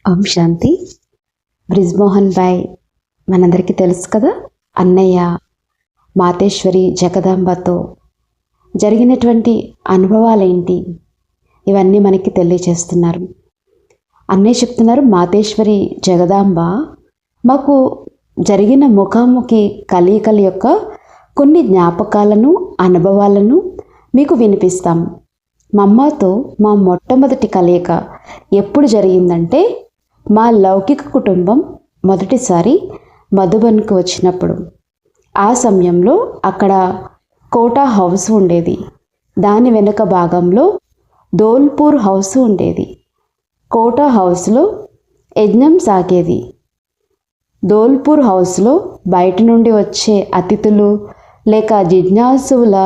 ఓం శాంతి. బ్రిజ్మోహన్ భాయ్ మనందరికీ తెలుసు కదా, అన్నయ్య మాతేశ్వరి జగదాంబతో జరిగినటువంటి అనుభవాలేంటి ఇవన్నీ మనకి తెలియచేస్తున్నారు. అన్నయ్య చెప్తున్నారు, మాతేశ్వరి జగదాంబ మాకు జరిగిన ముఖాముఖి కలయికల యొక్క కొన్ని జ్ఞాపకాలను అనుభవాలను మీకు వినిపిస్తాం. మా అమ్మతో మా మొట్టమొదటి కలయిక ఎప్పుడు జరిగిందంటే, మా లౌకిక కుటుంబం మొదటిసారి మధుబన్కు వచ్చినప్పుడు. ఆ సమయంలో అక్కడ కోటా హౌస్ ఉండేది. దాని వెనుక భాగంలో ధోల్పూర్ హౌస్ ఉండేది. కోటా హౌస్లో యజ్ఞం సాగేది. ధోల్పూర్ హౌస్లో బయట నుండి వచ్చే అతిథులు లేక జిజ్ఞాసుల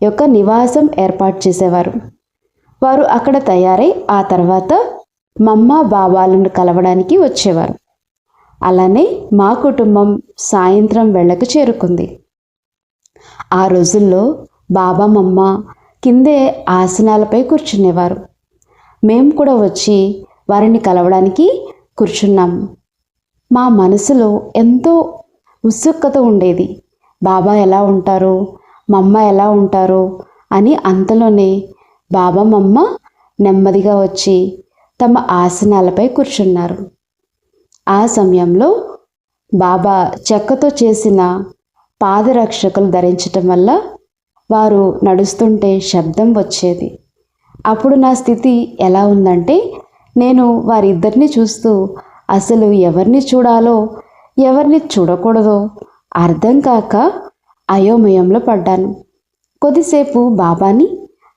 యొక్క నివాసం ఏర్పాటు చేసేవారు. వారు అక్కడ తయారై ఆ తర్వాత మమ్మ బాబాలను కలవడానికి వచ్చేవారు. అలానే మా కుటుంబం సాయంత్రం వేళకు చేరుకుంది. ఆ రోజుల్లో బాబా మమ్మ కిందే ఆసనాలపై కూర్చునేవారు. మేము కూడా వచ్చి వారిని కలవడానికి కూర్చున్నాం. మా మనసులో ఎంతో ఉత్సుకత ఉండేది. బాబా ఎలా ఉంటారో, మమ్మ ఎలా ఉంటారో అని. అంతలోనే బాబా మమ్మ నెమ్మదిగా వచ్చి తమ ఆసనాలపై కూర్చున్నారు. ఆ సమయంలో బాబా చెక్కతో చేసిన పాదరక్షకులు ధరించటం వల్ల వారు నడుస్తుంటే శబ్దం వచ్చేది. అప్పుడు నా స్థితి ఎలా ఉందంటే, నేను వారిద్దరిని చూస్తూ అసలు ఎవరిని చూడాలో ఎవరిని చూడకూడదో అర్థం కాక అయోమయంలో పడ్డాను. కొద్దిసేపు బాబాని,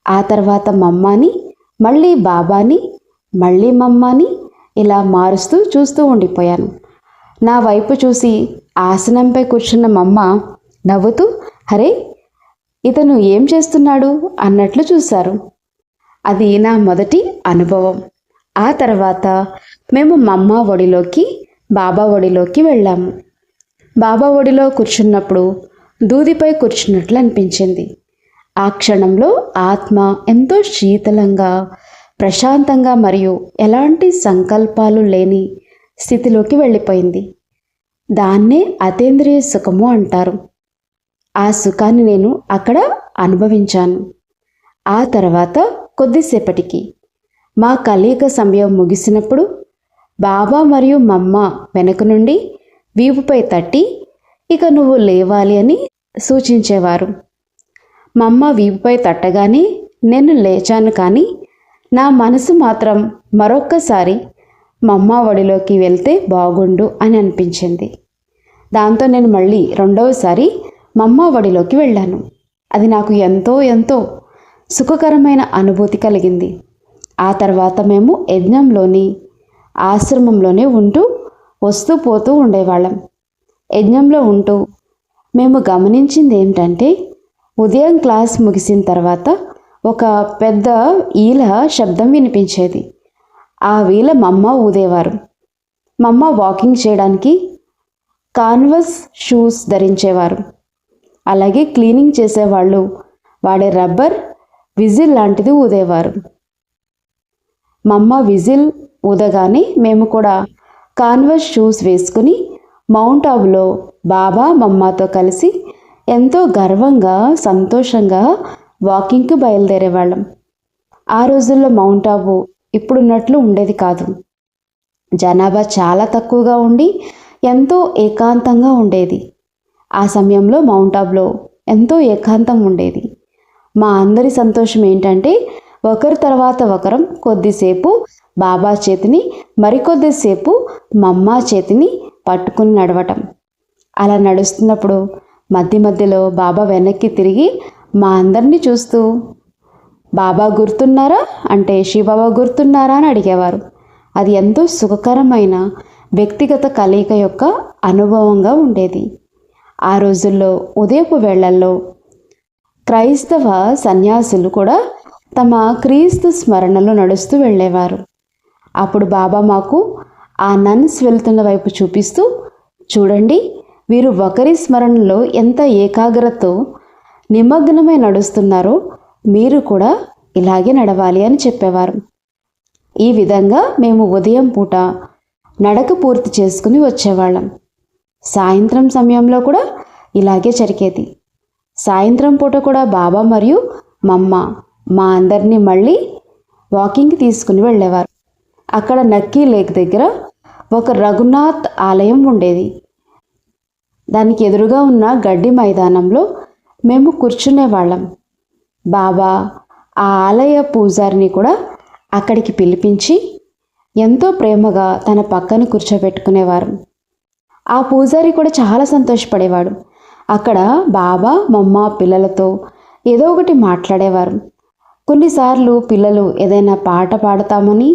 ఆ తర్వాత మమ్మాని, మళ్ళీ బాబాని, మళ్ళీ మమ్మాని ఇలా మారుస్తూ చూస్తూ ఉండిపోయాను. నా వైపు చూసి ఆసనంపై కూర్చున్న మమ్మ నవ్వుతూ, అరే ఇతను ఏం చేస్తున్నాడు అన్నట్లు చూశారు. అది నా మొదటి అనుభవం. ఆ తర్వాత మేము మమ్మ ఒడిలోకి, బాబా ఒడిలోకి వెళ్ళాము. బాబా ఒడిలో కూర్చున్నప్పుడు దూదిపై కూర్చున్నట్లు అనిపించింది. ఆ క్షణంలో ఆత్మ ఎంతో శీతలంగా, ప్రశాంతంగా మరియు ఎలాంటి సంకల్పాలు లేని స్థితిలోకి వెళ్ళిపోయింది. దాన్నే అతీంద్రియ సుఖము అంటారు. ఆ సుఖాన్ని నేను అక్కడ అనుభవించాను. ఆ తర్వాత కొద్దిసేపటికి మా కలయిక సమయం ముగిసినప్పుడు బాబా మరియు మమ్మ వెనక నుండి వీపుపై తట్టి, ఇక నువ్వు లేవాలి అని సూచించేవారు. మమ్మ వీపుపై తట్టగానే నేను లేచాను. కానీ నా మనసు మాత్రం మరొక్కసారి మమ్మ ఒడిలోకి వెళ్తే బాగుండు అని అనిపించింది. దాంతో నేను మళ్ళీ రెండవసారి మమ్మ ఒడిలోకి వెళ్ళాను. అది నాకు ఎంతో ఎంతో సుఖకరమైన అనుభూతి కలిగింది. ఆ తర్వాత మేము యజ్ఞంలోని ఆశ్రమంలోనే ఉంటూ వస్తూ పోతూ ఉండేవాళ్ళం. యజ్ఞంలో ఉంటూ మేము గమనించింది ఏమిటంటే, ఉదయం క్లాస్ ముగిసిన తర్వాత ఒక పెద్ద ఈల శబ్దం వినిపించేది. ఆ వీల మమ్మ ఊదేవారు. మమ్మ వాకింగ్ చేయడానికి కాన్వస్ షూస్ ధరించేవారు. అలాగే క్లీనింగ్ చేసేవాళ్ళు వాడే రబ్బర్ విజిల్ లాంటిది ఊదేవారు. మమ్మ విజిల్ ఊదగానే మేము కూడా కాన్వస్ షూస్ వేసుకుని మౌంట్ ఆబులో బాబా మమ్మతో కలిసి ఎంతో గర్వంగా, సంతోషంగా వాకింగ్కి బయలుదేరేవాళ్ళం. ఆ రోజుల్లో మౌంట్ ఆబు ఇప్పుడున్నట్లు ఉండేది కాదు. జనాభా చాలా తక్కువగా ఉండి ఎంతో ఏకాంతంగా ఉండేది. ఆ సమయంలో మౌంట్ ఆబులో ఎంతో ఏకాంతం ఉండేది. మా అందరి సంతోషం ఏంటంటే, ఒకరి తర్వాత ఒకరం కొద్దిసేపు బాబా చేతిని, మరికొద్దిసేపు మమ్మ చేతిని పట్టుకుని నడవటం. అలా నడుస్తున్నప్పుడు మధ్య మధ్యలో బాబా వెనక్కి తిరిగి మా అందరినీ చూస్తూ, బాబా గుర్తున్నారా అంటే శివబాబా గుర్తున్నారా అని అడిగేవారు. అది ఎంతో సుఖకరమైన వ్యక్తిగత కలయిక యొక్క అనుభవంగా ఉండేది. ఆ రోజుల్లో ఉదయపు వేళల్లో క్రైస్తవ సన్యాసులు కూడా తమ క్రీస్తు స్మరణలో నడుస్తూ వెళ్ళేవారు. అప్పుడు బాబా మాకు ఆ నన్స్ వెళ్తున్న వైపు చూపిస్తూ, చూడండి వీరు ఒకరి స్మరణలో ఎంత ఏకాగ్రతతో నిమగ్నమై నడుస్తున్నారో మీరు కూడా ఇలాగే నడవాలి అని చెప్పేవారు. ఈ విధంగా మేము ఉదయం పూట నడక పూర్తి చేసుకుని వచ్చేవాళ్ళం. సాయంత్రం సమయంలో కూడా ఇలాగే జరిగేది. సాయంత్రం పూట కూడా బాబా మరియు మమ్మ మా అందరినీ మళ్ళీ వాకింగ్కి తీసుకుని వెళ్ళేవారు. అక్కడ నక్కీ లేక్ దగ్గర ఒక రఘునాథ్ ఆలయం ఉండేది. దానికి ఎదురుగా ఉన్న గడ్డి మైదానంలో మేము కూర్చునేవాళ్ళం. బాబా ఆ ఆలయ పూజారిని కూడా అక్కడికి పిలిపించి ఎంతో ప్రేమగా తన పక్కన కూర్చోబెట్టుకునేవారు. ఆ పూజారి కూడా చాలా సంతోషపడేవాడు. అక్కడ బాబా మమ్మ పిల్లలతో ఏదో ఒకటి మాట్లాడేవారు. కొన్నిసార్లు పిల్లలు ఏదైనా పాట పాడతామని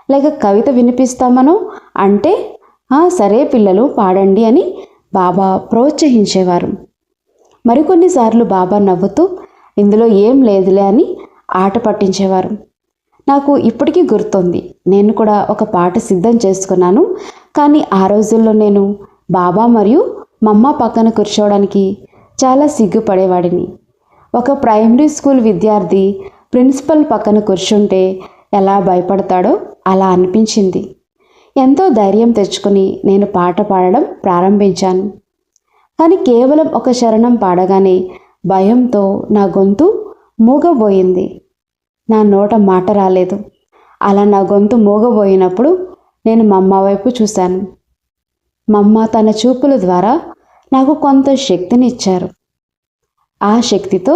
లేక కవిత వినిపిస్తామనో అంటే సరే పిల్లలు పాడండి అని బాబా ప్రోత్సహించేవారు. మరికొన్నిసార్లు బాబా నవ్వుతూ ఇందులో ఏం లేదులే అని ఆట పట్టించేవారు. నాకు ఇప్పటికీ గుర్తుంది, నేను కూడా ఒక పాట సిద్ధం చేసుకున్నాను. కానీ ఆ రోజుల్లో నేను బాబా మరియు మమ్మ పక్కన కూర్చోవడానికి చాలా సిగ్గుపడేవాడిని. ఒక ప్రైమరీ స్కూల్ విద్యార్థి ప్రిన్సిపల్ పక్కన కూర్చుంటే ఎలా భయపడతాడో అలా అనిపించింది. ఎంతో ధైర్యం తెచ్చుకుని నేను పాట పాడడం ప్రారంభించాను. కానీ కేవలం ఒక చరణం పాడగానే భయంతో నా గొంతు మూగబోయింది. నా నోట మాట రాలేదు. అలా నా గొంతు మూగబోయినప్పుడు నేను మమ్మ వైపు చూశాను. మమ్మ తన చూపుల ద్వారా నాకు కొంత శక్తిని ఇచ్చారు. ఆ శక్తితో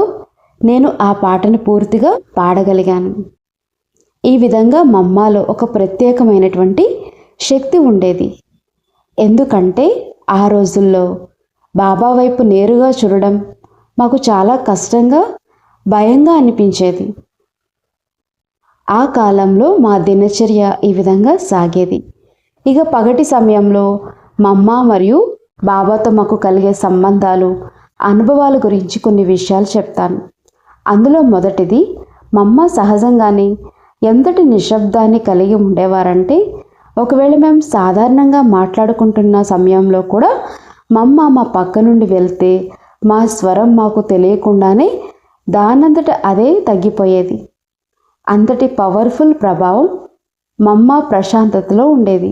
నేను ఆ పాటను పూర్తిగా పాడగలిగాను. ఈ విధంగా మమ్మలో ఒక ప్రత్యేకమైనటువంటి శక్తి ఉండేది. ఎందుకంటే ఆ రోజుల్లో బాబా వైపు నేరుగా చూడడం మాకు చాలా కష్టంగా, భయంగా అనిపించేది. ఆ కాలంలో మా దినచర్య ఈ విధంగా సాగేది. ఇక పగటి సమయంలో మమ్మ మరియు బాబాతో మాకు కలిగే సంబంధాలు, అనుభవాల గురించి కొన్ని విషయాలు చెప్తాను. అందులో మొదటిది, మమ్మ సహజంగానే ఎంతటి నిశ్శబ్దాన్ని కలిగి ఉండేవారంటే ఒకవేళ మేము సాధారణంగా మాట్లాడుకుంటున్న సమయంలో కూడా మమ్మ మా పక్క నుండి వెళ్తే మా స్వరం మాకు తెలియకుండానే దానంతట అదే తగ్గిపోయేది. అంతటి పవర్ఫుల్ ప్రభావం మమ్మ ప్రశాంతతలో ఉండేది.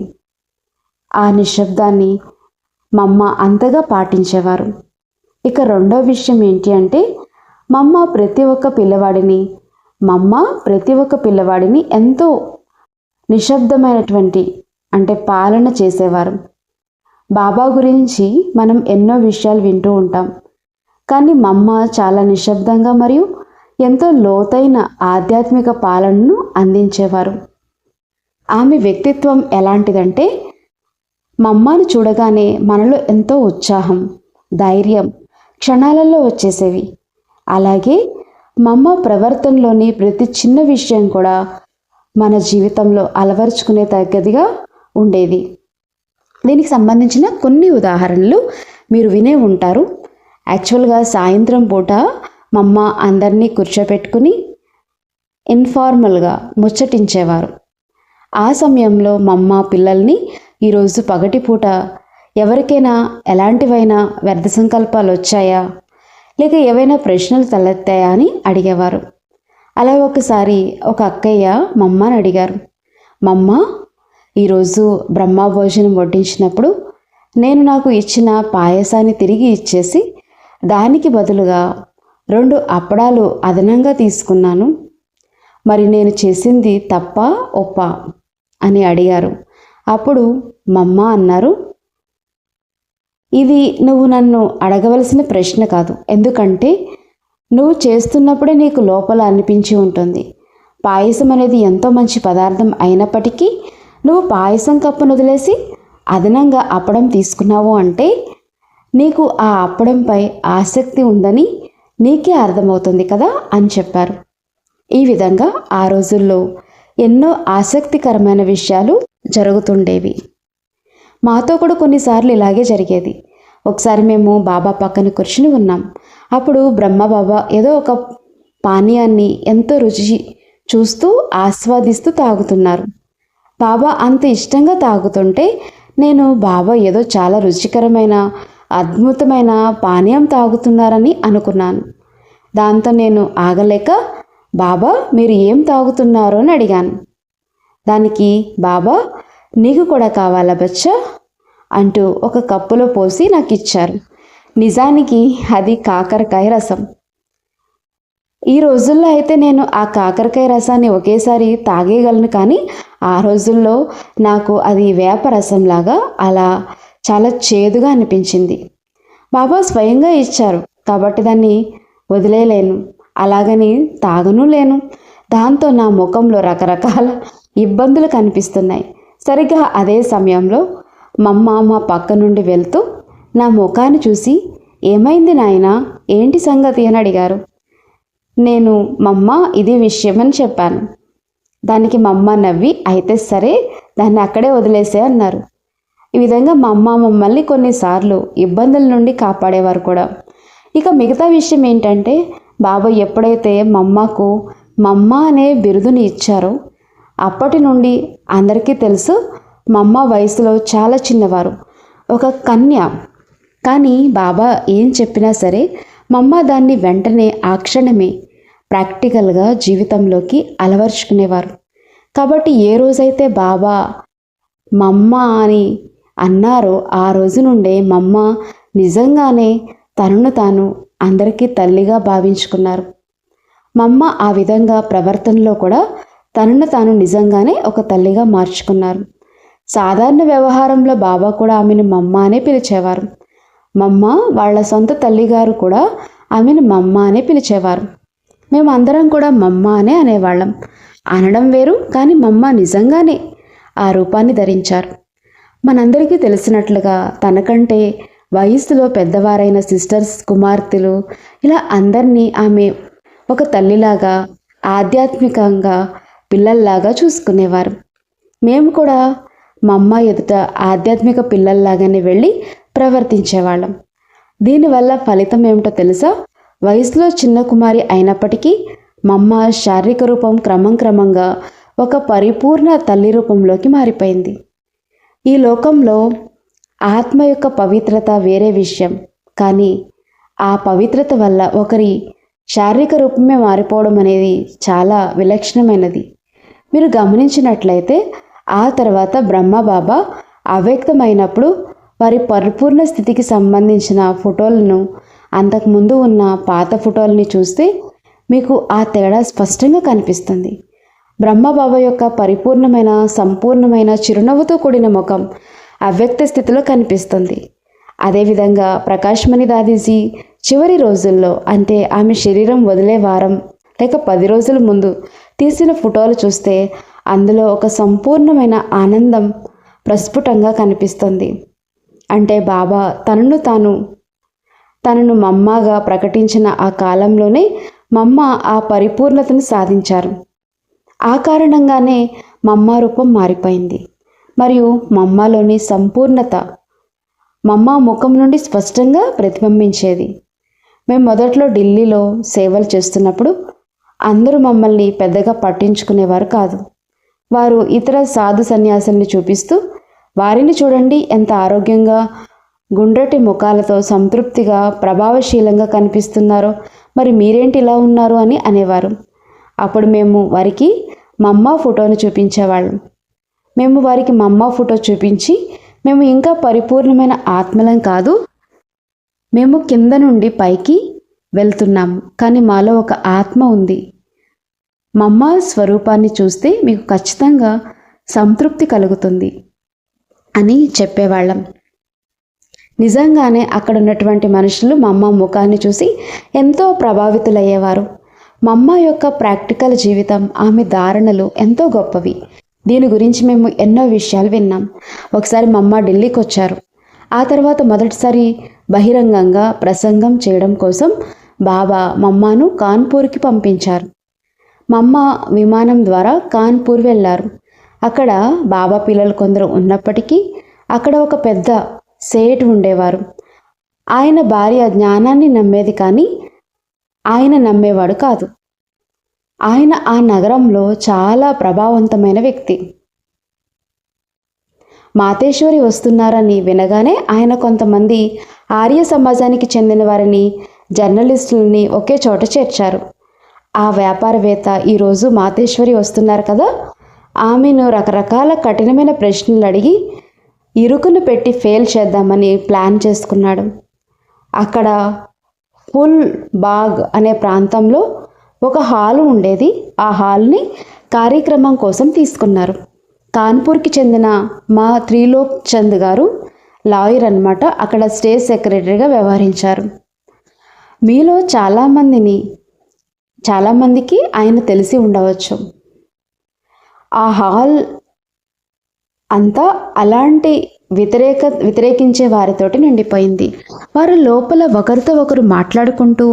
ఆ నిశ్శబ్దాన్ని మమ్మ అంతగా పాటించేవారు. ఇక రెండో విషయం ఏంటి అంటే మమ్మ ప్రతి ఒక్క పిల్లవాడిని ఎంతో నిశ్శబ్దమైనటువంటి అంటే పాలన చేసేవారు. బాబా గురించి మనం ఎన్నో విషయాలు వింటూ ఉంటాం. కానీ మమ్మ చాలా నిశ్శబ్దంగా మరియు ఎంతో లోతైన ఆధ్యాత్మిక పాలనను అందించేవారు. ఆమె వ్యక్తిత్వం ఎలాంటిదంటే మమ్మను చూడగానే మనలో ఎంతో ఉత్సాహం, ధైర్యం క్షణాలలో వచ్చేసేవి. అలాగే మమ్మ ప్రవర్తనలోని ప్రతి చిన్న విషయం కూడా మన జీవితంలో అలవరుచుకునే తగ్గదిగా ఉండేది. దీనికి సంబంధించిన కొన్ని ఉదాహరణలు మీరు వినే ఉంటారు. యాక్చువల్గా సాయంత్రం పూట మమ్మ అందరినీ కూర్చోపెట్టుకుని ఇన్ఫార్మల్గా ముచ్చటించేవారు. ఆ సమయంలో మమ్మ పిల్లల్ని ఈరోజు పగటిపూట ఎవరికైనా ఎలాంటివైనా వ్యర్థ సంకల్పాలు వచ్చాయా లేక ఏవైనా ప్రశ్నలు తలెత్తాయా అని అడిగేవారు. అలా ఒకసారి ఒక అక్కయ్య మమ్మని అడిగారు, మమ్మ ఈరోజు బ్రహ్మ భోజనం వడ్డించినప్పుడు నేను నాకు ఇచ్చిన పాయసాన్ని తిరిగి ఇచ్చేసి దానికి బదులుగా 2 అప్పడాలు అదనంగా తీసుకున్నాను. మరి నేను చేసింది తప్ప ఒప్ప అని అడిగారు. అప్పుడు మమ్మ అన్నారు, ఇది నువ్వు నన్ను అడగవలసిన ప్రశ్న కాదు. ఎందుకంటే నువ్వు చేస్తున్నప్పుడే నీకు లోపల అనిపించి ఉంటుంది. పాయసం అనేది ఎంతో మంచి పదార్థం అయినప్పటికీ నువ్వు పాయసం కప్పును వదిలేసి అదనంగా అప్పడం తీసుకున్నావు అంటే నీకు ఆ అప్పడంపై ఆసక్తి ఉందని నీకే అర్థమవుతుంది కదా అని చెప్పారు. ఈ విధంగా ఆ రోజుల్లో ఎన్నో ఆసక్తికరమైన విషయాలు జరుగుతుండేవి. మాతో కూడా కొన్నిసార్లు ఇలాగే జరిగేది. ఒకసారి మేము బాబా పక్కన కూర్చుని ఉన్నాం. అప్పుడు బ్రహ్మబాబా ఏదో ఒక పానీయాన్ని ఎంతో రుచి చూస్తూ ఆస్వాదిస్తూ తాగుతున్నారు. బాబా అంత ఇష్టంగా తాగుతుంటే నేను బాబా ఏదో చాలా రుచికరమైన అద్భుతమైన పానీయం తాగుతున్నారని అనుకున్నాను. దాంతో నేను ఆగలేక బాబా మీరు ఏం తాగుతున్నారో అని అడిగాను. దానికి బాబా నీకు కూడా కావాలా బచ్చా అంటూ ఒక కప్పులో పోసి నాకు ఇచ్చారు. నిజానికి అది కాకరకాయ రసం. ఈ రోజుల్లో అయితే నేను ఆ కాకరకాయ రసాన్ని ఒకేసారి తాగేయగలను, కానీ ఆ రోజుల్లో నాకు అది వేప రసంలాగా అలా చాలా చేదుగా అనిపించింది. బాబా స్వయంగా ఇచ్చారు కాబట్టి దాన్ని వదిలేయలేను, అలాగని తాగను లేను. దాంతో నా ముఖంలో రకరకాల ఇబ్బందులు కనిపిస్తున్నాయి. సరిగ్గా అదే సమయంలో మా పక్క నుండి వెళ్తూ నా ముఖాన్ని చూసి, ఏమైంది నాయనా, ఏంటి సంగతి అని అడిగారు. నేను మమ్మ ఇది విషయం అని చెప్పాను. దానికి మమ్మ నవ్వి, అయితే సరే దాన్ని అక్కడే వదిలేసే అన్నారు. ఈ విధంగా మమ్మల్ని కొన్నిసార్లు ఇబ్బందుల నుండి కాపాడేవారు కూడా. ఇక మిగతా విషయం ఏంటంటే, బాబా ఎప్పుడైతే మమ్మకు మమ్మ అనే బిరుదుని ఇచ్చారో అప్పటి నుండి అందరికీ తెలుసు, మమ్మ వయసులో చాలా చిన్నవారు, ఒక కన్య. కానీ బాబా ఏం చెప్పినా సరే మమ్మ దాన్ని వెంటనే ఆ క్షణమే ప్రాక్టికల్గా జీవితంలోకి అలవర్చుకునేవారు. కాబట్టి ఏ రోజైతే బాబా మమ్మ అని అన్నారో ఆ రోజు నుండే మమ్మ నిజంగానే తనను తాను అందరికీ తల్లిగా భావించుకున్నారు. మమ్మ ఆ విధంగా ప్రవర్తనలో కూడా తనను తాను నిజంగానే ఒక తల్లిగా మార్చుకున్నారు. సాధారణ వ్యవహారంలో బాబా కూడా ఆమెను మమ్మ అనే పిలిచేవారు. మమ్మ వాళ్ళ సొంత తల్లిగారు కూడా ఆమెను మమ్మ అనే పిలిచేవారు. మేమందరం కూడా మమ్మ అనే అనేవాళ్ళం. అనడం వేరు, కానీ మమ్మ నిజంగానే ఆ రూపాన్ని ధరించారు. మనందరికీ తెలిసినట్లుగా తనకంటే వయస్సులో పెద్దవారైన సిస్టర్స్, కుమార్తెలు, ఇలా అందరినీ ఆమె ఒక తల్లిలాగా, ఆధ్యాత్మికంగా పిల్లల్లాగా చూసుకునేవారు. మేము కూడా మమ్మ ఎదుట ఆధ్యాత్మిక పిల్లల్లాగానే వెళ్ళి ప్రవర్తించేవాళ్ళం. దీనివల్ల ఫలితం ఏమిటో తెలుసా? వయసులో చిన్న కుమారి అయినప్పటికీ మమ్మ శారీరక రూపం క్రమంగా ఒక పరిపూర్ణ తల్లి రూపంలోకి మారిపోయింది. ఈ లోకంలో ఆత్మ యొక్క పవిత్రత వేరే విషయం, కానీ ఆ పవిత్రత వల్ల ఒకరి శారీరక రూపమే మారిపోవడం అనేది చాలా విలక్షణమైనది. మీరు గమనించినట్లయితే ఆ తర్వాత బ్రహ్మబాబా అవ్యక్తమైనప్పుడు వారి పరిపూర్ణ స్థితికి సంబంధించిన ఫోటోలను, అంతకుముందు ఉన్న పాత ఫోటోలని చూస్తే మీకు ఆ తేడా స్పష్టంగా కనిపిస్తుంది. బ్రహ్మబాబా యొక్క పరిపూర్ణమైన, సంపూర్ణమైన చిరునవ్వుతో కూడిన ముఖం అవ్యక్త స్థితిలో కనిపిస్తుంది. అదేవిధంగా ప్రకాశ్మణి దాదీజీ చివరి రోజుల్లో, అంటే ఆమె శరీరం వదిలే వారం లేక 10 రోజుల ముందు తీసిన ఫోటోలు చూస్తే అందులో ఒక సంపూర్ణమైన ఆనందం ప్రస్ఫుటంగా కనిపిస్తుంది. అంటే బాబా తనను మమ్మగా ప్రకటించిన ఆ కాలంలోనే మమ్మ ఆ పరిపూర్ణతను సాధించారు. ఆ కారణంగానే మమ్మ రూపం మారిపోయింది. మరియు మమ్మలోని సంపూర్ణత మమ్మ ముఖం నుండి స్పష్టంగా ప్రతిబింబించేది. మేము మొదట్లో ఢిల్లీలో సేవలు చేస్తున్నప్పుడు అందరూ మమ్మల్ని పెద్దగా పట్టించుకునేవారు కాదు. వారు ఇతర సాధు సన్యాసుల్ని చూపిస్తూ, వారిని చూడండి ఎంత ఆరోగ్యంగా, గుండ్రటి ముఖాలతో సంతృప్తిగా, ప్రభావశీలంగా కనిపిస్తున్నారో, మరి మీరేంటి ఇలా ఉన్నారు అని అనేవారు. అప్పుడు మేము వారికి మమ్మ ఫోటోను చూపించేవాళ్ళం. మేము వారికి మమ్మ ఫోటో చూపించి, మేము ఇంకా పరిపూర్ణమైన ఆత్మలం కాదు, మేము కింద నుండి పైకి వెళ్తున్నాము, కానీ మాలో ఒక ఆత్మ ఉంది. మమ్మ స్వరూపాన్ని చూస్తే మీకు ఖచ్చితంగా సంతృప్తి కలుగుతుంది అని చెప్పేవాళ్ళం. నిజంగానే అక్కడ ఉన్నటువంటి మనుషులు మమ్మ ముఖాన్ని చూసి ఎంతో ప్రభావితులయ్యేవారు. మమ్మ యొక్క ప్రాక్టికల్ జీవితం, ఆమె ధారణలు ఎంతో గొప్పవి. దీని గురించి మేము ఎన్నో విషయాలు విన్నాం. ఒకసారి మమ్మ ఢిల్లీకి వచ్చారు. ఆ తర్వాత మొదటిసారి బహిరంగంగా ప్రసంగం చేయడం కోసం బాబా మమ్మను కాన్పూర్కి పంపించారు. మమ్మ విమానం ద్వారా కాన్పూర్ వెళ్ళారు. అక్కడ బాబా పిల్లలు కొందరు ఉన్నప్పటికీ అక్కడ ఒక పెద్ద సేట్ ఉండేవారు. ఆయన భార్య జ్ఞానాన్ని నమ్మేది, కానీ ఆయన నమ్మేవాడు కాదు. ఆయన ఆ నగరంలో చాలా ప్రభావవంతమైన వ్యక్తి. మాతేశ్వరి వస్తున్నారని వినగానే ఆయన కొంతమంది ఆర్య సమాజానికి చెందిన వారిని, జర్నలిస్టులని ఒకే చోట చేర్చారు. ఆ వ్యాపారవేత్త ఈరోజు మాతేశ్వరి వస్తున్నారు కదా, ఆమెను రకరకాల కఠినమైన ప్రశ్నలు అడిగి ఇరుకును పెట్టి ఫెయిల్ చేద్దామని ప్లాన్ చేసుకున్నాడు. అక్కడ ఫుల్ బాగ్ అనే ప్రాంతంలో ఒక హాలు ఉండేది. ఆ హాల్ని కార్యక్రమం కోసం తీసుకున్నారు. కాన్పూర్కి చెందిన మా త్రిలోక్ చంద్ గారు లాయర్ అన్నమాట. అక్కడ స్టేజ్ సెక్రటరీగా వ్యవహరించారు. మీలో చాలామందికి ఆయన తెలిసి ఉండవచ్చు. ఆ హాల్ అంతా అలాంటి వ్యతిరేకించే వారితోటి నిండిపోయింది. వారు లోపల ఒకరితో ఒకరు మాట్లాడుకుంటూ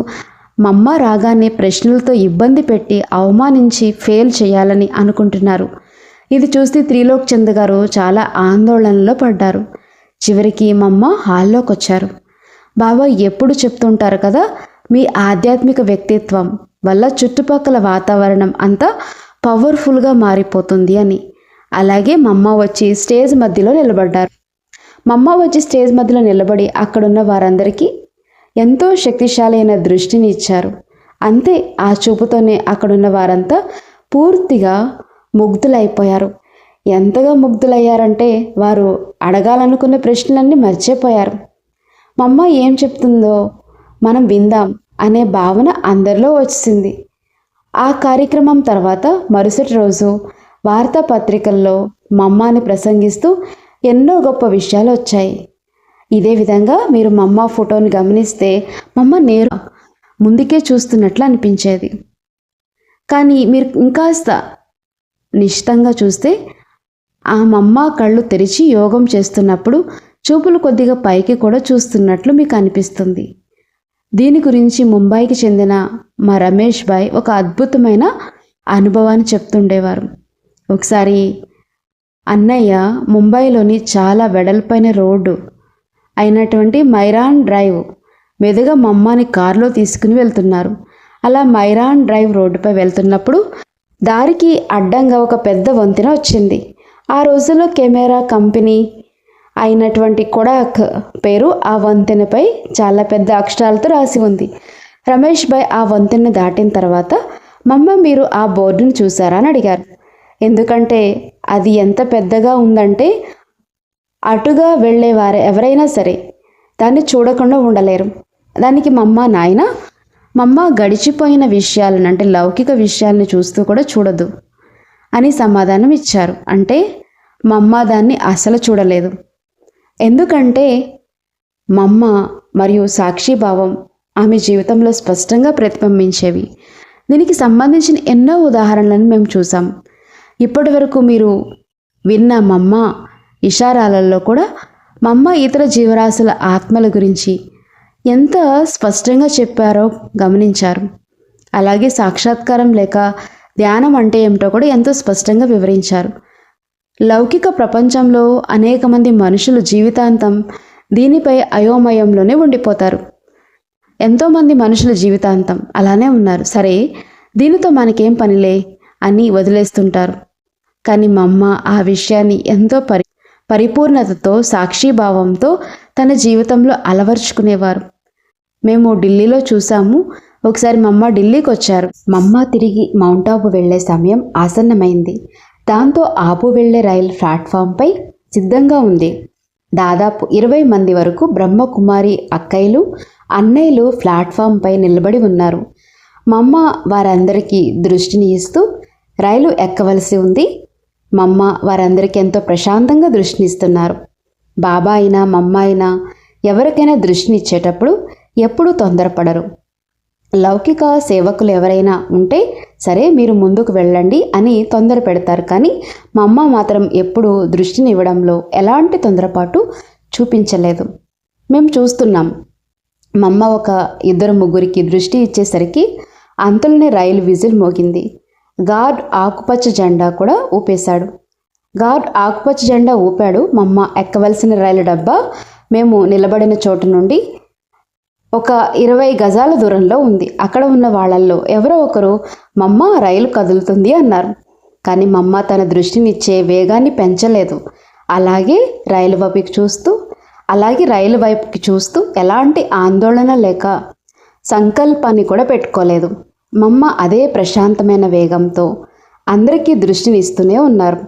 మమ్మ రాగానే ప్రశ్నలతో ఇబ్బంది పెట్టి అవమానించి ఫెయిల్ చేయాలని అనుకుంటున్నారు. ఇది చూసి త్రిలోక్ చంద్ గారు చాలా ఆందోళనలో పడ్డారు. చివరికి మమ్మ హాల్లోకి వచ్చారు. బాబా ఎప్పుడు చెప్తుంటారు కదా, మీ ఆధ్యాత్మిక వ్యక్తిత్వం వల్ల చుట్టుపక్కల వాతావరణం అంతా పవర్ఫుల్గా మారిపోతుంది అని. అలాగే మమ్మ వచ్చి స్టేజ్ మధ్యలో నిలబడ్డారు. మమ్మ వచ్చి స్టేజ్ మధ్యలో నిలబడి అక్కడున్న వారందరికీ ఎంతో శక్తిశాలి అయిన దృష్టిని ఇచ్చారు. అంతే, ఆ చూపుతోనే అక్కడున్న వారంతా పూర్తిగా ముగ్ధులైపోయారు. ఎంతగా ముగ్ధులయ్యారంటే వారు అడగాలనుకున్న ప్రశ్నలన్నీ మర్చిపోయారు. మమ్మ ఏం చెప్తుందో మనం విందాం అనే భావన అందరిలో వచ్చింది. ఆ కార్యక్రమం తర్వాత మరుసటి రోజు వార్తాపత్రికల్లో మమ్మాని ప్రసంగిస్తూ ఎన్నో గొప్ప విషయాలు వచ్చాయి. ఇదే విధంగా మీరు మమ్మ ఫోటోని గమనిస్తే మమ్మ నేరు ముందుకే చూస్తున్నట్లు అనిపించేది. కానీ మీరు ఇంకాస్త నిశితంగా చూస్తే ఆ మమ్మ కళ్ళు తెరిచి యోగం చేస్తున్నప్పుడు చూపులు కొద్దిగా పైకి కూడా చూస్తున్నట్లు మీకు అనిపిస్తుంది. దీని గురించి ముంబైకి చెందిన మా రమేష్ భాయ్ ఒక అద్భుతమైన అనుభవాన్ని చెప్తుండేవారు. ఒకసారి అన్నయ్య ముంబైలోని చాలా వెడల్పైన రోడ్డు అయినటువంటి మైరాన్ డ్రైవ్ మీదుగా మమ్మాని కారులో తీసుకుని వెళ్తున్నారు. అలా మైరాన్ డ్రైవ్ రోడ్డుపై వెళ్తున్నప్పుడు దారికి అడ్డంగా ఒక పెద్ద వంతెన వచ్చింది. ఆ రోజుల్లో కెమెరా కంపెనీ అయినటువంటి కొడాక్ పేరు ఆ వంతెనపై చాలా పెద్ద అక్షరాలతో రాసి ఉంది. రమేష్ భాయ్ ఆ వంతెనను దాటిన తర్వాత మమ్మ మీరు ఆ బోర్డును చూసారా అని అడిగారు. ఎందుకంటే అది ఎంత పెద్దగా ఉందంటే అటుగా వెళ్ళేవారు ఎవరైనా సరే దాన్ని చూడకుండా ఉండలేరు. దానికి మమ్మ నాయన మమ్మ గడిచిపోయిన విషయాలను అంటే లౌకిక విషయాలను చూస్తూ కూడా చూడదు అని సమాధానం ఇచ్చారు. అంటే మమ్మ దాన్ని అసలు చూడలేదు. ఎందుకంటే మమ్మ మరియు సాక్షిభావం ఆమె జీవితంలో స్పష్టంగా ప్రతిబింబించేవి. దీనికి సంబంధించిన ఎన్నో ఉదాహరణలను మేము చూసాం. ఇప్పటి వరకు మీరు విన్న మమ్మ ఇషారాలలో కూడా మమ్మ ఇతర జీవరాశుల ఆత్మల గురించి ఎంత స్పష్టంగా చెప్పారో గమనించారు. అలాగే సాక్షాత్కారం లేక ధ్యానం అంటే ఏమిటో కూడా ఎంతో స్పష్టంగా వివరించారు. లౌకిక ప్రపంచంలో అనేక మంది మనుషులు జీవితాంతం దీనిపై అయోమయంలోనే ఉండిపోతారు. ఎంతోమంది మనుషుల జీవితాంతం అలానే ఉన్నారు. సరే, దీనితో మనకేం పనిలే అని వదిలేస్తుంటారు. కానీ మమ్మ ఆ విషయాన్ని ఎంతో పరిపూర్ణతతో సాక్షిభావంతో తన జీవితంలో అలవర్చుకునేవారు. మేము ఢిల్లీలో చూసాము. ఒకసారి మమ్మ ఢిల్లీకి వచ్చారు. మమ్మ తిరిగి మౌంట్ ఆబు వెళ్లే సమయం ఆసన్నమైంది. దాంతో ఆబు వెళ్లే రైలు ప్లాట్ఫామ్పై సిద్ధంగా ఉంది. దాదాపు 20 మంది వరకు బ్రహ్మకుమారి అక్కయ్యలు అన్నయ్యలు ప్లాట్ఫామ్పై నిలబడి ఉన్నారు. మమ్మ వారందరికీ దృష్టిని ఇస్తూ రైలు ఎక్కవలసి ఉంది. మమ్మ వారందరికీ ఎంతో ప్రశాంతంగా దృష్టినిస్తున్నారు. బాబా అయినా మమ్మ అయినా ఎవరికైనా దృష్టినిచ్చేటప్పుడు ఎప్పుడూ తొందరపడరు. లౌకిక సేవకులు ఎవరైనా ఉంటే సరే మీరు ముందుకు వెళ్ళండి అని తొందర పెడతారు. కానీ మమ్మ మాత్రం ఎప్పుడూ దృష్టిని ఇవ్వడంలో ఎలాంటి తొందరపాటు చూపించలేదు. మేము చూస్తున్నాం. మమ్మ ఒక 2-3 దృష్టి ఇచ్చేసరికి అంతలోనే రైలు విజిల్ మోగింది. గార్డ్ ఆకుపచ్చ జెండా కూడా ఊపేశాడు. గార్డ్ ఆకుపచ్చ జెండా ఊపాడు. మమ్మ ఎక్కవలసిన రైలు డబ్బా మేము నిలబడిన చోటు నుండి ఒక 20 గజాల దూరంలో ఉంది. అక్కడ ఉన్న వాళ్ళల్లో ఎవరో ఒకరు మమ్మ రైలు కదులుతుంది అన్నారు. కానీ మమ్మ తన దృష్టినిచ్చే వేగాన్ని పెంచలేదు. అలాగే రైలు వైపుకి చూస్తూ ఎలాంటి ఆందోళన లేక సంకల్పాన్ని కూడా పెట్టుకోలేదు. మమ్మ అదే ప్రశాంతమైన వేగంతో అందరికీ దృష్టిని ఇస్తూనే ఉన్నారు.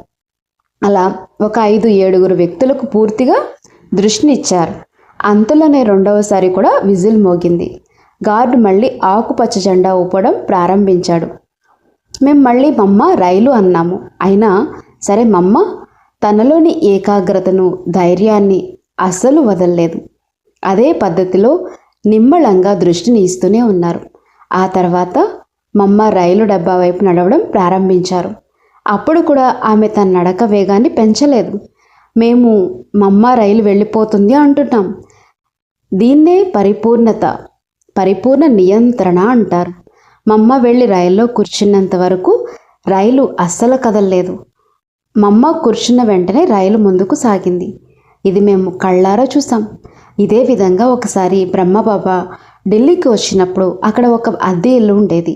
అలా ఒక 5-7 వ్యక్తులకు పూర్తిగా దృష్టినిచ్చారు. అంతలోనే రెండవసారి కూడా విజిల్ మోగింది. గార్డు మళ్ళీ ఆకుపచ్చ జెండా ఊపడం ప్రారంభించాడు. మేము మళ్ళీ మమ్మ రైలు అన్నాము. అయినా సరే మమ్మ తనలోని ఏకాగ్రతను, ధైర్యాన్ని అస్సలు వదలలేదు. అదే పద్ధతిలో నిమ్మళంగా దృష్టిని ఇస్తూనే ఉన్నారు. ఆ తర్వాత మమ్మ రైలు డబ్బా వైపు నడవడం ప్రారంభించారు. అప్పుడు కూడా ఆమె తన నడక వేగాన్ని పెంచలేదు. మేము మమ్మ రైలు వెళ్ళిపోతుంది అంటున్నాం. దీన్నే పరిపూర్ణ నియంత్రణ అంటారు. మమ్మ వెళ్ళి రైల్లో కూర్చున్నంత వరకు రైలు అస్సలు కదలలేదు. మమ్మ కూర్చున్న వెంటనే రైలు ముందుకు సాగింది. ఇది మేము కళ్ళారా చూసాం. ఇదే విధంగా ఒకసారి బ్రహ్మబాబా ఢిల్లీకి వచ్చినప్పుడు అక్కడ ఒక అద్దె ఇల్లు ఉండేది.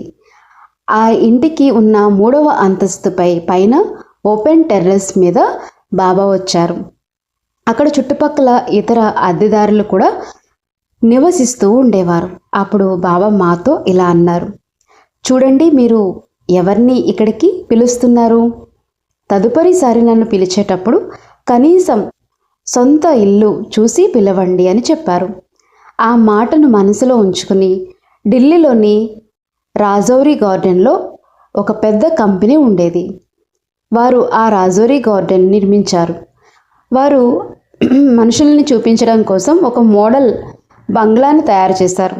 ఆ ఇంటికి ఉన్న 3వ అంతస్తుపై పైన ఓపెన్ టెర్రస్ మీద బాబా వచ్చారు. అక్కడ చుట్టుపక్కల ఇతర అద్దెదారులు కూడా నివసిస్తూ ఉండేవారు. అప్పుడు బాబా మాతో ఇలా అన్నారు, చూడండి, మీరు ఎవరిని ఇక్కడికి పిలుస్తున్నారు? తదుపరిసారి నన్ను పిలిచేటప్పుడు కనీసం సొంత ఇల్లు చూసి పిలవండి అని చెప్పారు. ఆ మాటను మనసులో ఉంచుకుని ఢిల్లీలోని రాజౌరి గార్డెన్లో ఒక పెద్ద కంపెనీ ఉండేది. వారు ఆ రాజౌరి గార్డెన్ నిర్మించారు. వారు మనుషుల్ని చూపించడం కోసం ఒక మోడల్ బంగ్లాని తయారు చేశారు.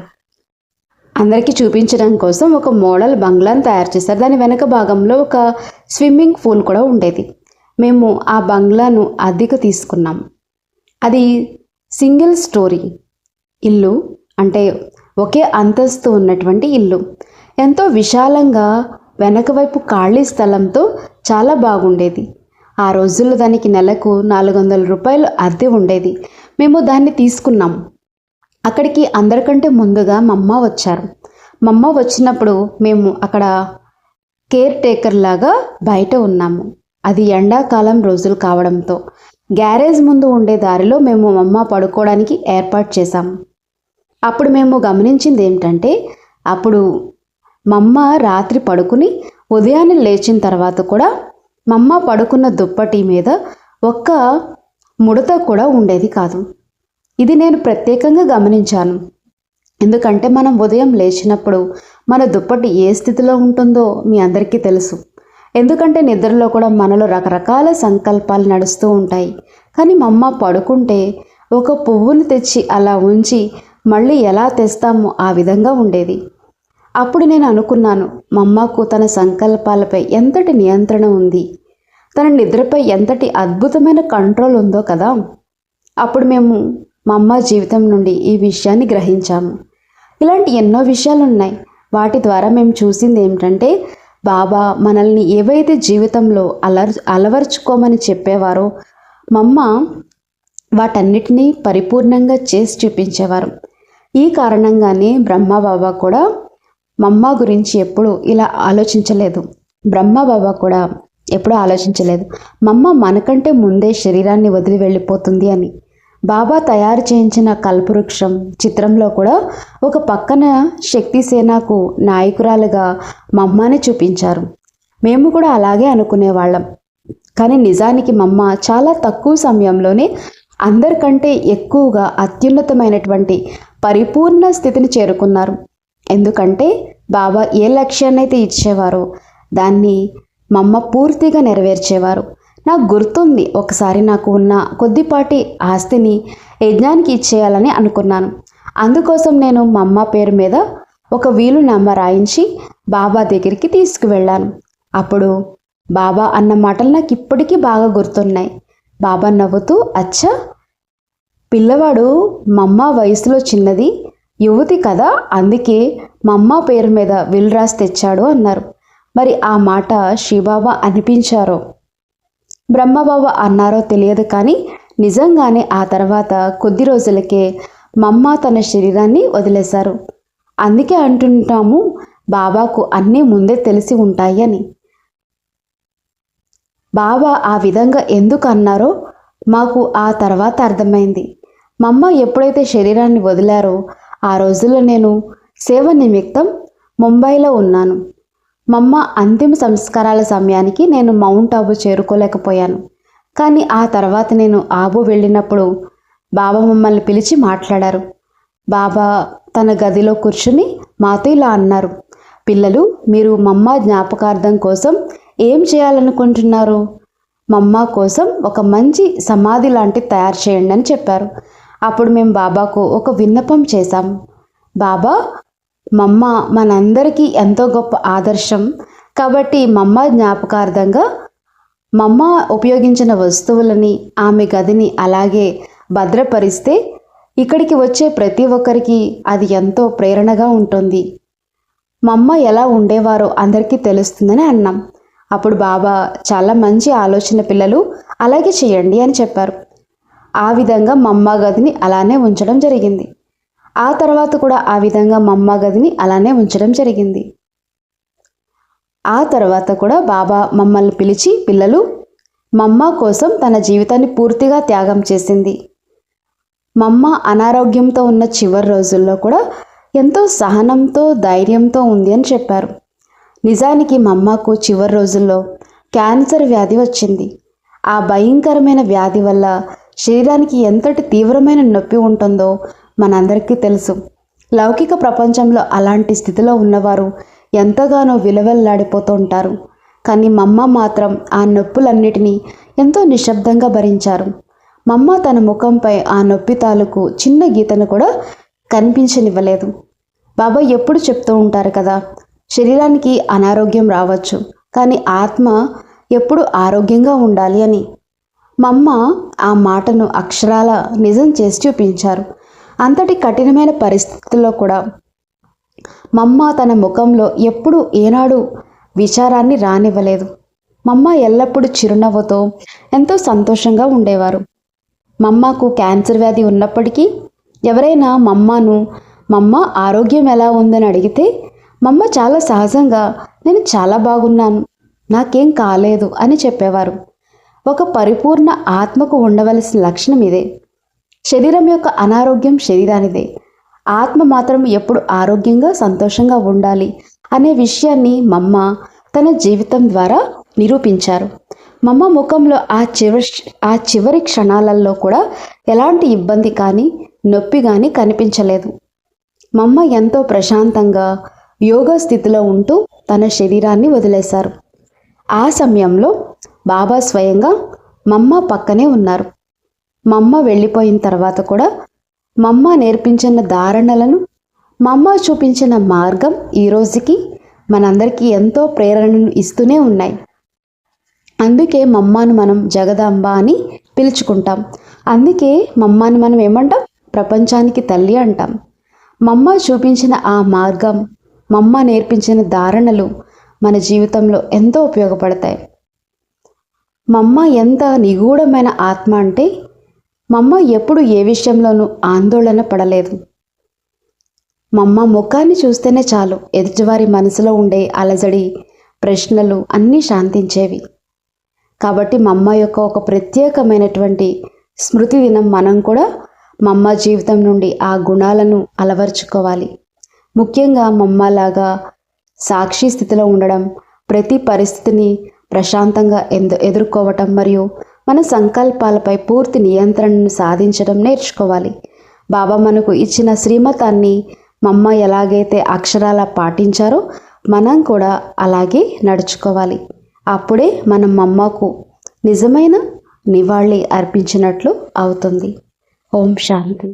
అందరికీ చూపించడం కోసం ఒక మోడల్ బంగ్లాని తయారు చేశారు. దాని వెనక భాగంలో ఒక స్విమ్మింగ్ పూల్ కూడా ఉండేది. మేము ఆ బంగ్లాను అద్దెకు తీసుకున్నాం. అది సింగిల్ స్టోరీ ఇల్లు, అంటే ఒకే అంతస్తు ఉన్నటువంటి ఇల్లు. ఎంతో విశాలంగా వెనక వైపు ఖాళీ స్థలంతో చాలా బాగుండేది. ఆ రోజుల్లో దానికి నెలకు 400 రూపాయలు అద్దె ఉండేది. మేము దాన్ని తీసుకున్నాం. అక్కడికి అందరికంటే ముందుగా మమ్మ వచ్చారు. మమ్మ వచ్చినప్పుడు మేము అక్కడ కేర్ టేకర్ లాగా బయట ఉన్నాము. అది ఎండాకాలం రోజులు కావడంతో గ్యారేజ్ ముందు ఉండే దారిలో మేము మమ్మ పడుకోవడానికి ఏర్పాటు చేశాము. అప్పుడు మేము గమనించింది ఏమిటంటే, అప్పుడు మమ్మ రాత్రి పడుకుని ఉదయాన్నే లేచిన తర్వాత కూడా మమ్మ పడుకున్న దుప్పటి మీద ఒక్క ముడత కూడా ఉండేది కాదు. ఇది నేను ప్రత్యేకంగా గమనించాను. ఎందుకంటే మనం ఉదయం లేచినప్పుడు మన దుప్పటి ఏ స్థితిలో ఉంటుందో మీ అందరికీ తెలుసు. ఎందుకంటే నిద్రలో కూడా మనలో రకరకాల సంకల్పాలు నడుస్తూ ఉంటాయి. కానీ మమ్మ పడుకుంటే ఒక పువ్వును తెచ్చి అలా ఉంచి మళ్ళీ ఎలా తెస్తామో ఆ విధంగా ఉండేది. అప్పుడు నేను అనుకున్నాను, మమ్మకు తన సంకల్పాలపై ఎంతటి నియంత్రణ ఉంది, తన నిద్రపై ఎంతటి అద్భుతమైన కంట్రోల్ ఉందో కదా. అప్పుడు మేము మమ్మ జీవితం నుండి ఈ విషయాన్ని గ్రహించాము. ఇలాంటి ఎన్నో విషయాలు ఉన్నాయి. వాటి ద్వారా మేము చూసింది ఏమిటంటే, బాబా మనల్ని ఏవైతే జీవితంలో అలవర్చుకోమని చెప్పేవారో మమ్మ వాటన్నిటినీ పరిపూర్ణంగా చేసి చూపించేవారు. ఈ కారణంగానే బ్రహ్మబాబా కూడా మమ్మ గురించి ఎప్పుడూ ఇలా ఆలోచించలేదు. బ్రహ్మబాబా కూడా ఎప్పుడూ ఆలోచించలేదు మమ్మ మనకంటే ముందే శరీరాన్ని వదిలి వెళ్ళిపోతుంది అని. బాబా తయారు చేయించిన కల్పవృక్షం చిత్రంలో కూడా ఒక పక్కన శక్తిసేనకు నాయకురాలుగా మమ్మని చూపించారు. మేము కూడా అలాగే అనుకునేవాళ్ళం. కానీ నిజానికి మమ్మ చాలా తక్కువ సమయంలోనే అందరికంటే ఎక్కువగా అత్యున్నతమైనటువంటి పరిపూర్ణ స్థితిని చేరుకున్నారు. ఎందుకంటే బాబా ఏ లక్ష్యాన్ని అయితే ఇచ్చేవారో దాన్ని మమ్మ పూర్తిగా నెరవేర్చేవారు. నాకు గుర్తుంది, ఒకసారి నాకు ఉన్న కొద్దిపాటి ఆస్తిని యజ్ఞానికి ఇచ్చేయాలని అనుకున్నాను. అందుకోసం నేను మమ్మ పేరు మీద ఒక వీలునామా రాయించి బాబా దగ్గరికి తీసుకువెళ్ళాను. అప్పుడు బాబా అన్న మాటలు నాకు ఇప్పటికీ బాగా గుర్తున్నాయి. బాబా నవ్వుతూ, అచ్చా, పిల్లవాడు మమ్మ వయసులో చిన్నది, యువతి కదా, అందుకే మమ్మ పేరు మీద విల్ రాసి తెచ్చాడు అన్నారు. మరి ఆ మాట శ్రీబాబా అనిపించారో బ్రహ్మబాబా అన్నారో తెలియదు. కానీ నిజంగానే ఆ తర్వాత కొద్ది రోజులకే మమ్మ తన శరీరాన్ని వదిలేశారు. అందుకే అంటుంటాము, బాబాకు అన్నీ ముందే తెలిసి ఉంటాయి అని. బాబా ఆ విధంగా ఎందుకు అన్నారో మాకు ఆ తర్వాత అర్థమైంది. మమ్మ ఎప్పుడైతే శరీరాన్ని వదిలారో ఆ రోజుల్లో నేను సేవ నిమిత్తం ముంబైలో ఉన్నాను. మమ్మ అంతిమ సంస్కారాల సమయానికి నేను మౌంట్ ఆబు చేరుకోలేకపోయాను. కానీ ఆ తర్వాత నేను ఆబు వెళ్ళినప్పుడు బాబా మమ్మల్ని పిలిచి మాట్లాడారు. బాబా తన గదిలో కూర్చుని మాతో ఇలా అన్నారు, పిల్లలు, మీరు మమ్మ జ్ఞాపకార్థం కోసం ఏం చేయాలనుకుంటున్నారు? మమ్మ కోసం ఒక మంచి సమాధి లాంటిది తయారు చేయండి అని చెప్పారు. అప్పుడు మేము బాబాకు ఒక విన్నపం చేశాం. బాబా, మమ్మ మనందరికీ ఎంతో గొప్ప ఆదర్శం. కాబట్టి మమ్మ జ్ఞాపకార్థంగా మమ్మ ఉపయోగించిన వస్తువులని, ఆమె గదిని అలాగే భద్రపరిస్తే ఇక్కడికి వచ్చే ప్రతి ఒక్కరికి అది ఎంతో ప్రేరణగా ఉంటుంది. మమ్మ ఎలా ఉండేవారో అందరికీ తెలుస్తుందని అన్నాం. అప్పుడు బాబా, చాలా మంచి ఆలోచన పిల్లలు, అలాగే చేయండి అని చెప్పారు. ఆ విధంగా మమ్మ గదిని అలానే ఉంచడం జరిగింది. ఆ తర్వాత కూడా ఆ విధంగా మమ్మ గదిని అలానే ఉంచడం జరిగింది. ఆ తర్వాత కూడా బాబా మమ్మల్ని పిలిచి, పిల్లలు, మమ్మ కోసం తన జీవితాన్ని పూర్తిగా త్యాగం చేసింది. మమ్మ అనారోగ్యంతో ఉన్న చివరి రోజుల్లో కూడా ఎంతో సహనంతో ధైర్యంతో ఉంది అని చెప్పారు. నిజానికి మమ్మకు చివరి రోజుల్లో క్యాన్సర్ వ్యాధి వచ్చింది. ఆ భయంకరమైన వ్యాధి వల్ల శరీరానికి ఎంతటి తీవ్రమైన నొప్పి ఉంటుందో మనందరికీ తెలుసు. లౌకిక ప్రపంచంలో అలాంటి స్థితిలో ఉన్నవారు ఎంతగానో విలవెల్లాడిపోతూ ఉంటారు. కానీ మమ్మ మాత్రం ఆ నొప్పులన్నిటినీ ఎంతో నిశ్శబ్దంగా భరించారు. మమ్మ తన ముఖంపై ఆ నొప్పి తాలూకు చిన్న గీతను కూడా కనిపించనివ్వలేదు. బాబా ఎప్పుడు చెప్తూ ఉంటారు కదా, శరీరానికి అనారోగ్యం రావచ్చు, కానీ ఆత్మ ఎప్పుడు ఆరోగ్యంగా ఉండాలి అని. మమ్మ ఆ మాటను అక్షరాల నిజం చేసి చూపించారు. అంతటి కఠినమైన పరిస్థితుల్లో కూడా మమ్మ తన ముఖంలో ఎప్పుడు ఏనాడు విచారాన్ని రానివ్వలేదు. మమ్మ ఎల్లప్పుడూ చిరునవ్వుతో ఎంతో సంతోషంగా ఉండేవారు. మమ్మకు క్యాన్సర్ వ్యాధి ఉన్నప్పటికీ ఎవరైనా మమ్మ ఆరోగ్యం ఎలా ఉందని అడిగితే మమ్మ చాలా సహజంగా, నేను చాలా బాగున్నాను, నాకేం కాలేదు అని చెప్పేవారు. ఒక పరిపూర్ణ ఆత్మకు ఉండవలసిన లక్షణం ఇదే. శరీరం యొక్క అనారోగ్యం శరీరానిదే, ఆత్మ మాత్రం ఎప్పుడు ఆరోగ్యంగా సంతోషంగా ఉండాలి అనే విషయాన్ని మమ్మ తన జీవితం ద్వారా నిరూపించారు. మమ్మ ముఖంలో ఆ చివరి క్షణాలలో కూడా ఎలాంటి ఇబ్బంది కానీ నొప్పి కానీ కనిపించలేదు. మమ్మ ఎంతో ప్రశాంతంగా యోగా స్థితిలో ఉంటూ తన శరీరాన్ని వదిలేశారు. ఆ సమయంలో బాబా స్వయంగా మమ్మ పక్కనే ఉన్నారు. మమ్మ వెళ్ళిపోయిన తర్వాత కూడా మమ్మ నేర్పించిన ధారణలను, మమ్మ చూపించిన మార్గం ఈ రోజుకి మనందరికీ ఎంతో ప్రేరణను ఇస్తూనే ఉన్నాయి. అందుకే మమ్మను మనం జగదాంబ అని పిలుచుకుంటాం. అందుకే మమ్మని మనం ఏమంటాం? ప్రపంచానికి తల్లి అంటాం. మమ్మ చూపించిన ఆ మార్గం, మమ్మ నేర్పించిన ధారణలు మన జీవితంలో ఎంతో ఉపయోగపడతాయి. మమ్మ ఎంత నిగూఢమైన ఆత్మ అంటే మమ్మ ఎప్పుడు ఏ విషయంలోనూ ఆందోళన పడలేదు. మమ్మ ముఖాన్ని చూస్తేనే చాలు ఎదుటివారి మనసులో ఉండే అలజడి, ప్రశ్నలు అన్నీ శాంతించేవి. కాబట్టి మమ్మ యొక్క ఒక ప్రత్యేకమైనటువంటి స్మృతి దినం మనం కూడా మమ్మ జీవితం నుండి ఆ గుణాలను అలవర్చుకోవాలి. ముఖ్యంగా మమ్మలాగా సాక్షి స్థితిలో ఉండడం, ప్రతి పరిస్థితిని ప్రశాంతంగా ఎదుర్కోవటం మరియు మన సంకల్పాలపై పూర్తి నియంత్రణను సాధించడం నేర్చుకోవాలి. బాబా మనకు ఇచ్చిన శ్రీమతాన్ని మమ్మ ఎలాగైతే అక్షరాల పాటించారో మనం కూడా అలాగే నడుచుకోవాలి. అప్పుడే మనం మమ్మకు నిజమైన నివాళి అర్పించినట్లు అవుతుంది. ఓం శాంతి.